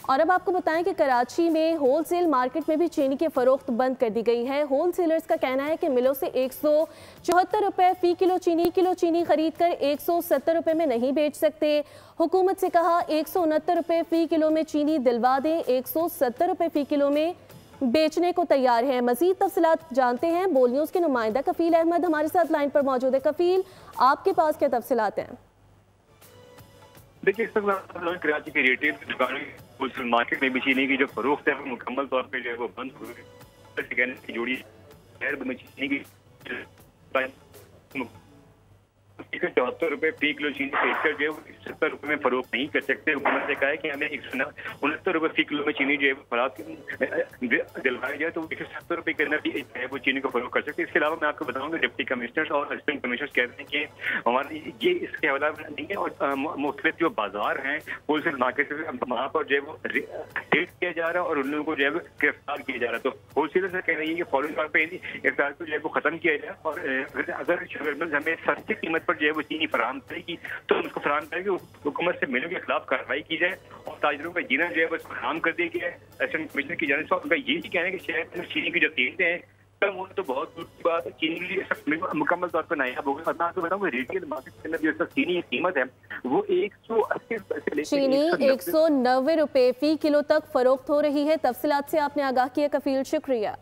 और अब आपको बताएं कि कराची में होलसेल मार्केट में भी चीनी की फरोख्त बंद कर दी गई है। होलसेलर्स का कहना है कि मिलों से 174 रुपए फी किलो चीनी खरीद कर 170 रुपए में नहीं बेच सकते। हुकूमत से कहा 169 रुपए फी किलो में चीनी दिलवा दें, 170 रुपए फी किलो में बेचने को तैयार है। मजीद तफसीलात जानते हैं। बोल न्यूज़ के नुमाइंदा कफील अहमद हमारे साथ लाइन पर मौजूद है। कफील, आपके पास क्या तफसीलात हैं? देखिए, इस वक्त कराची की रिटेल दुकानों होलसेल मार्केट में भी चीनी की जो फरोख्त है वो मुकम्मल तौर पर जो है वो बंद हो गई है। जोड़ी शहर में चीनी की 74 रुपए फी किलो चीनी बेचकर जो है 70 रुपए में फरोख्त नहीं कर सकते। हुकूमत ने कहा है कि हमें 169 रुपए फी किलो में चीनी जो है फराख दिलवाई जाए तो 170 रुपए के अंदर भी वो चीनी को फरोख्त कर सकते। इसके अलावा मैं आपको बताऊंगा डिप्टी कमिश्नर और असिस्टेंट कमिश्नर कहते हैं कि हमारे ये इसके हवाला नहीं है और मुख्तलिफ जो बाजार हैं होलसेल मार्केट वहाँ पर जो है वो रेड किया जा रहा है और उन लोगों को जो है गिरफ्तार किया जा रहा है। तो होलसेलर से कह रही है कि फौरी तौर पर गिरफ्तार को जो है वो खत्म किया जाए और अगर शुगर मिल्स हमें सस्ती कीमत पर जो है वो चीनी फराहम करेगी तो उसको फराहम करेगी। हुकूमत से मिलों के खिलाफ कार्रवाई की जाए और ताजरों का जीना जो है वो फराहम कर दिया गया है। असिस्टेंट कमिश्नर की जाने से उनका ये भी कहना है कि शहर में चीनी की जो कीमतें हैं कम होना तो बहुत दूर की बात है, चीनी के लिए मुकम्मल तौर पर नायाब होगा। और मैं आपको बताऊँ रिटेल मार्केट के अंदर जो चीनी की कीमत है वो 180 रुपए से लेकर चीनी 190 रुपए फी किलो तक फरोख्त हो रही है। तफसीलात से आपने आगाह किया कफील, शुक्रिया।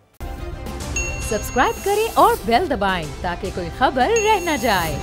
सब्सक्राइब करें और बेल दबाएं ताकि कोई खबर रह न जाए।